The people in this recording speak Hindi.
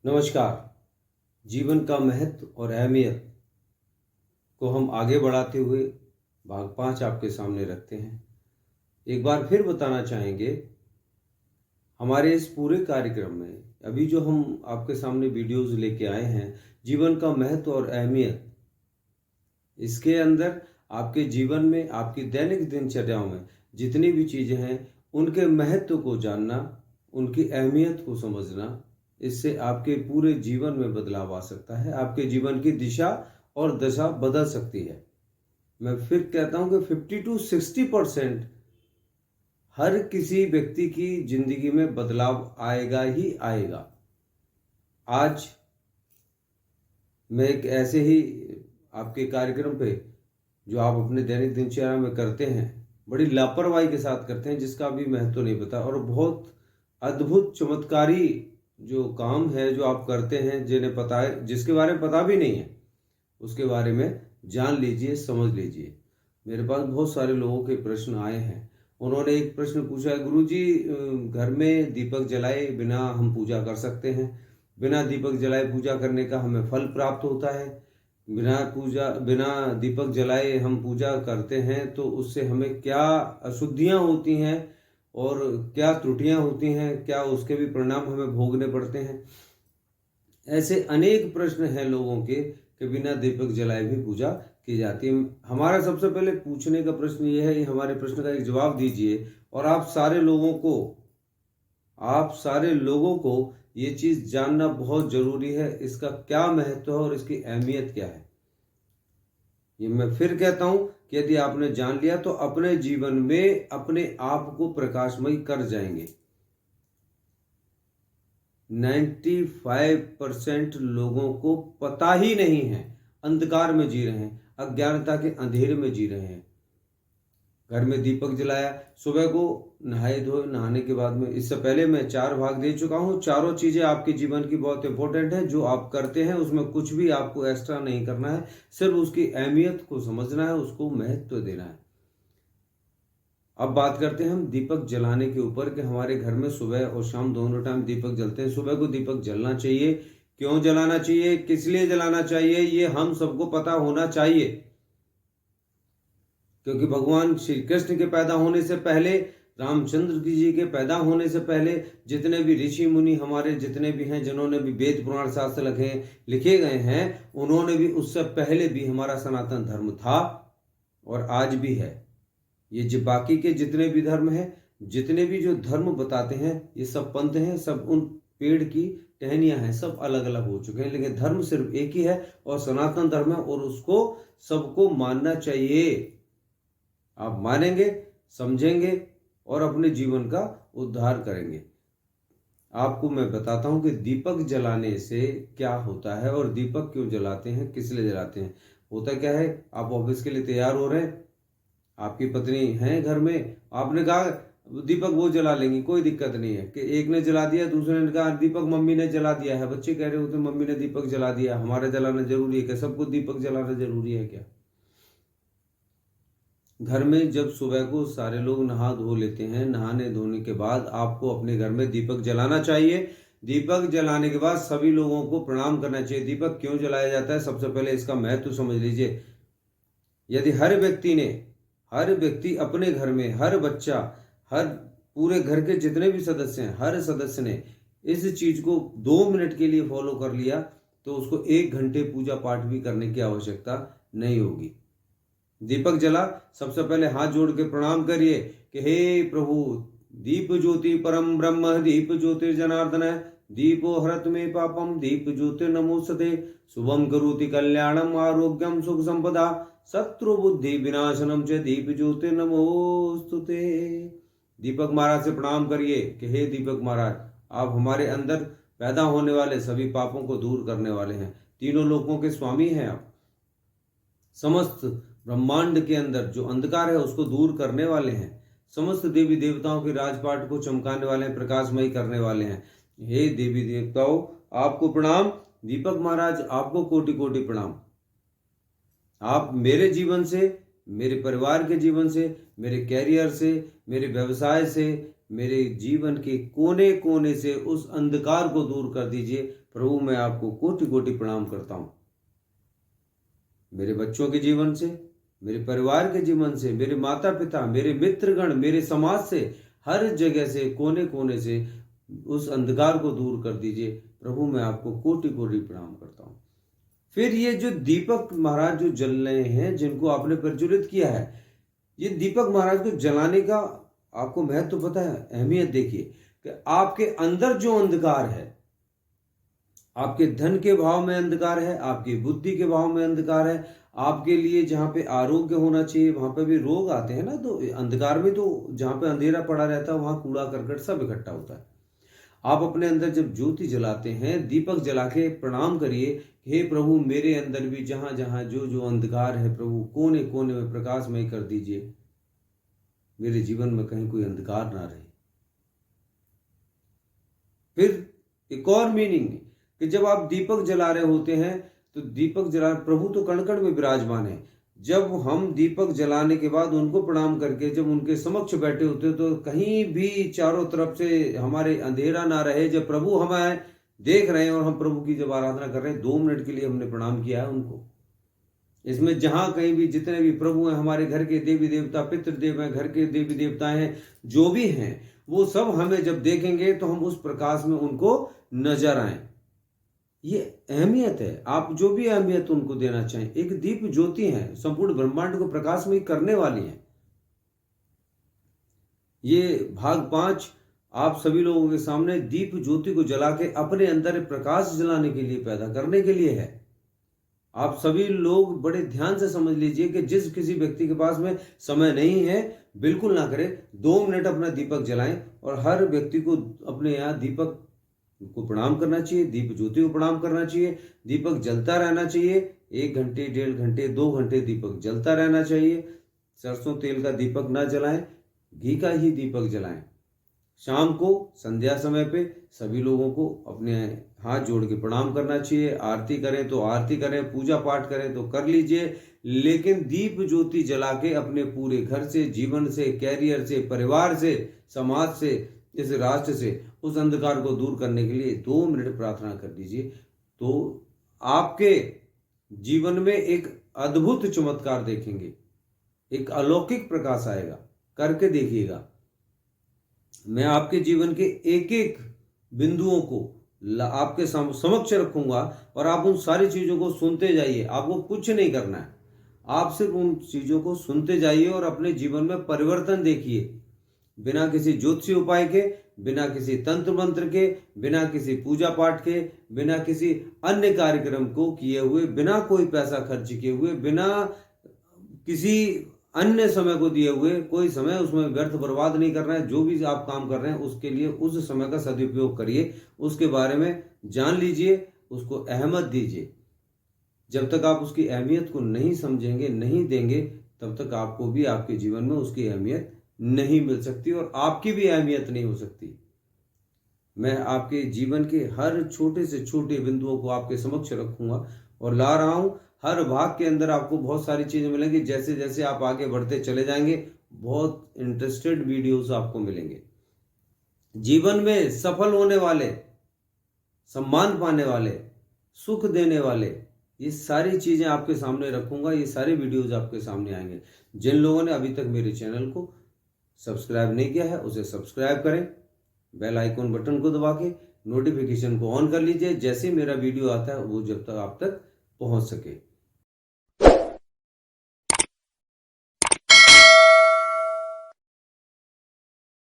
नमस्कार। जीवन का महत्व और अहमियत को हम आगे बढ़ाते हुए भाग 5 आपके सामने रखते हैं। एक बार फिर बताना चाहेंगे, हमारे इस पूरे कार्यक्रम में अभी जो हम आपके सामने वीडियोस लेके आए हैं, जीवन का महत्व और अहमियत, इसके अंदर आपके जीवन में, आपकी दैनिक दिनचर्याओं में जितनी भी चीज़ें हैं, उनके महत्व को जानना, उनकी अहमियत को समझना, इससे आपके पूरे जीवन में बदलाव आ सकता है। आपके जीवन की दिशा और दशा बदल सकती है। मैं फिर कहता हूं कि 50 to 60% हर किसी व्यक्ति की जिंदगी में बदलाव आएगा ही आएगा। आज मैं एक ऐसे ही आपके कार्यक्रम पे, जो आप अपने दैनिक दिनचर्या में करते हैं, बड़ी लापरवाही के साथ करते हैं, जिसका भी महत्व नहीं पता, और बहुत अद्भुत चमत्कारी जो काम है जो आप करते हैं, जिन्हें पता है, जिसके बारे में पता भी नहीं है, उसके बारे में जान लीजिए, समझ लीजिए। मेरे पास बहुत सारे लोगों के प्रश्न आए हैं। उन्होंने एक प्रश्न पूछा है, गुरुजी घर में दीपक जलाए बिना हम पूजा कर सकते हैं? बिना दीपक जलाए पूजा करने का हमें फल प्राप्त होता है? बिना दीपक जलाए हम पूजा करते हैं तो उससे हमें क्या अशुद्धियां होती हैं और क्या त्रुटियां होती हैं? क्या उसके भी परिणाम हमें भोगने पड़ते हैं? ऐसे अनेक प्रश्न हैं लोगों के कि बिना दीपक जलाए भी पूजा की जाती है। हमारा सबसे पहले पूछने का प्रश्न ये है, हमारे प्रश्न का एक जवाब दीजिए, और आप सारे लोगों को ये चीज़ जानना बहुत ज़रूरी है, इसका क्या महत्व है और इसकी अहमियत क्या है। ये मैं फिर कहता हूं कि यदि आपने जान लिया तो अपने जीवन में अपने आप को प्रकाशमय कर जाएंगे। 95% लोगों को पता ही नहीं है, अंधकार में जी रहे हैं, अज्ञानता के अंधेरे में जी रहे हैं। घर में दीपक जलाया, सुबह को नहाए धोए, नहाने के बाद में, इससे पहले मैं 4 भाग दे चुका हूं। चारों चीजें आपके जीवन की बहुत इंपॉर्टेंट है। जो आप करते हैं उसमें कुछ भी आपको एक्स्ट्रा नहीं करना है, सिर्फ उसकी अहमियत को समझना है, उसको महत्व देना है। अब बात करते हैं हम दीपक जलाने के ऊपर कि हमारे घर में सुबह और शाम दोनों टाइम दीपक जलते हैं। सुबह को दीपक जलना चाहिए। क्यों जलाना चाहिए, किस लिए जलाना चाहिए, ये हम सबको पता होना चाहिए। क्योंकि भगवान श्री कृष्ण के पैदा होने से पहले, रामचंद्र जी के पैदा होने से पहले, जितने भी ऋषि मुनि हमारे जितने भी हैं, जिन्होंने भी वेद पुराण शास्त्र लिखे गए हैं, उन्होंने भी उससे पहले भी हमारा सनातन धर्म था और आज भी है। ये जो बाकी के जितने भी धर्म हैं, जितने भी जो धर्म बताते हैं, ये सब पंथ हैं, सब उन पेड़ की टहनियां हैं, सब अलग अलग हो चुके हैं, लेकिन धर्म सिर्फ एक ही है और सनातन धर्म है, और उसको सबको मानना चाहिए। आप मानेंगे, समझेंगे और अपने जीवन का उद्धार करेंगे। आपको मैं बताता हूं कि दीपक जलाने से क्या होता है और दीपक क्यों जलाते हैं, किस लिए जलाते हैं। होता क्या है, आप ऑफिस के लिए तैयार हो रहे हैं, आपकी पत्नी है घर में, आपने कहा दीपक वो जला लेंगी, कोई दिक्कत नहीं है, कि एक ने जला दिया, दूसरे ने कहा दीपक मम्मी ने जला दिया है। बच्चे कह रहे होते मम्मी ने दीपक जला दिया, हमारे जलाना जरूरी है क्या? सबको दीपक जलाना जरूरी है क्या? घर में जब सुबह को सारे लोग नहा धो लेते हैं, नहाने धोने के बाद आपको अपने घर में दीपक जलाना चाहिए। दीपक जलाने के बाद सभी लोगों को प्रणाम करना चाहिए। दीपक क्यों जलाया जाता है, सबसे पहले इसका महत्व समझ लीजिए। यदि हर व्यक्ति अपने घर में, हर बच्चा, हर पूरे घर के जितने भी सदस्य हैं, हर सदस्य ने इस चीज को 2 मिनट के लिए फॉलो कर लिया तो उसको 1 घंटे पूजा पाठ भी करने की आवश्यकता नहीं होगी। दीपक जला, सबसे पहले हाथ जोड़ के प्रणाम करिए कि हे प्रभु, दीप ज्योति परम ब्रह्म, दीप ज्योतिर्जनार्दन, दीपो हरत में पापम, दीप ज्योतिर्नमोस्तुते, शुभम करोति कल्याणम, आरोग्यम सुख संपदा, शत्रु बुद्धि विनाशनम च, दीप ज्योतिर्नमोस्तुते। दीपक महाराज से प्रणाम करिए कि हे दीपक महाराज, आप हमारे अंदर पैदा होने वाले सभी पापों को दूर करने वाले हैं, तीनों लोकों के स्वामी हैं आप, समस्त ब्रह्मांड के अंदर जो अंधकार है उसको दूर करने वाले हैं, समस्त देवी देवताओं के राजपाट को चमकाने वाले हैं, प्रकाशमयी करने वाले हैं। हे देवी देवताओं, आपको प्रणाम। दीपक महाराज, आपको कोटि कोटि प्रणाम। आप मेरे जीवन से, मेरे परिवार के जीवन से, मेरे कैरियर से, मेरे व्यवसाय से, मेरे जीवन के कोने कोने से उस अंधकार को दूर कर दीजिए, प्रभु मैं आपको कोटि कोटि प्रणाम करता हूँ। मेरे बच्चों के जीवन से, मेरे परिवार के जीवन से, मेरे माता पिता, मेरे मित्रगण, मेरे समाज से, हर जगह से, कोने कोने से उस अंधकार को दूर कर दीजिए। प्रभु मैं आपको कोटि कोटि प्रणाम करता हूँ। फिर ये जो दीपक महाराज जो जल रहे हैं, जिनको आपने प्रज्वलित किया है, ये दीपक महाराज को जलाने का आपको महत्व पता है, अहमियत देखिए कि आपके अंदर जो अंधकार है, आपके धन के भाव में अंधकार है, आपकी बुद्धि के भाव में अंधकार है, आपके लिए जहां पे आरोग्य होना चाहिए वहां पे भी रोग आते हैं ना। तो अंधकार में तो जहां पे अंधेरा पड़ा रहता है वहां कूड़ा करकट सब इकट्ठा होता है। आप अपने अंदर जब ज्योति जलाते हैं, दीपक जला के प्रणाम करिए, हे प्रभु मेरे अंदर भी जहां जहां जो जो अंधकार है प्रभु कोने कोने में प्रकाशमय कर दीजिए, मेरे जीवन में कहीं कोई अंधकार ना रहे। फिर एक और मीनिंग कि जब आप दीपक जला रहे होते हैं तो दीपक जला, प्रभु तो कण कण में विराजमान है। जब हम दीपक जलाने के बाद उनको प्रणाम करके जब उनके समक्ष बैठे होते हैं तो कहीं भी चारों तरफ से हमारे अंधेरा ना रहे। जब प्रभु हमें देख रहे हैं और हम प्रभु की जब आराधना कर रहे हैं, 2 मिनट के लिए हमने प्रणाम किया है उनको। इसमें जहां कहीं भी जितने भी प्रभु हैं, हमारे घर के देवी देवता, पितृदेव हैं, घर के देवी देवता हैं, जो भी हैं, वो सब हमें जब देखेंगे तो हम उस प्रकाश में उनको नजर आए। ये अहमियत है। आप जो भी अहमियत उनको देना चाहें, एक दीप ज्योति है, संपूर्ण ब्रह्मांड को प्रकाशमय करने वाली है। ये भाग 5 आप सभी लोगों के सामने दीप ज्योति को जला के अपने अंदर प्रकाश जलाने के लिए, पैदा करने के लिए है। आप सभी लोग बड़े ध्यान से समझ लीजिए कि जिस किसी व्यक्ति के पास में समय नहीं है, बिल्कुल ना करे, 2 मिनट अपना दीपक जलाएं। और हर व्यक्ति को अपने यहाँ दीपक को प्रणाम करना चाहिए, दीप ज्योति को प्रणाम करना चाहिए। दीपक जलता रहना चाहिए, 1 घंटे, 1.5 घंटे, 2 घंटे दीपक जलता रहना चाहिए। सरसों तेल का दीपक ना जलाएं, घी का ही दीपक जलाएं। शाम को संध्या समय पे सभी लोगों को अपने हाथ जोड़ के प्रणाम करना चाहिए। आरती करें तो आरती करें, पूजा पाठ करें तो कर लीजिए, लेकिन दीप ज्योति जला के अपने पूरे घर से, जीवन से, कैरियर से, परिवार से, समाज से, इस राष्ट्र से उस अंधकार को दूर करने के लिए 2 मिनट प्रार्थना कर दीजिए। तो आपके जीवन में एक अद्भुत चमत्कार देखेंगे, एक अलौकिक प्रकाश आएगा। करके देखिएगा। मैं आपके जीवन के एक एक बिंदुओं को आपके समक्ष रखूंगा और आप उन सारी चीजों को सुनते जाइए। आपको कुछ नहीं करना है, आप सिर्फ उन चीजों को सुनते जाइए और अपने जीवन में परिवर्तन देखिए। बिना किसी ज्योतिषी उपाय के, बिना किसी तंत्र मंत्र के, बिना किसी पूजा पाठ के, बिना किसी अन्य कार्यक्रम को किए हुए, बिना कोई पैसा खर्च किए हुए, बिना किसी अन्य समय को दिए हुए, कोई समय उसमें व्यर्थ बर्बाद नहीं करना है। जो भी आप काम कर रहे हैं उसके लिए उस समय का सदुपयोग करिए, उसके बारे में जान लीजिए, उसको अहमियत दीजिए। जब तक आप उसकी अहमियत को नहीं समझेंगे, नहीं देंगे, तब तक आपको भी आपके जीवन में उसकी अहमियत नहीं मिल सकती और आपकी भी अहमियत नहीं हो सकती। मैं आपके जीवन के हर छोटे से छोटे बिंदुओं को आपके समक्ष रखूंगा और ला रहा हूं। हर भाग के अंदर आपको बहुत सारी चीजें मिलेंगी। जैसे जैसे आप आगे बढ़ते चले जाएंगे, बहुत इंटरेस्टेड वीडियोस आपको मिलेंगे। जीवन में सफल होने वाले, सम्मान पाने वाले, सुख देने वाले, ये सारी चीजें आपके सामने रखूंगा। ये सारे वीडियोस आपके सामने आएंगे। जिन लोगों ने अभी तक मेरे चैनल को सब्सक्राइब नहीं किया है, उसे सब्सक्राइब करें। बेल आइकॉन बटन को दबा के नोटिफिकेशन को ऑन कर लीजिए, जैसे मेरा वीडियो आता है वो जब तक आप तक पहुंच सके।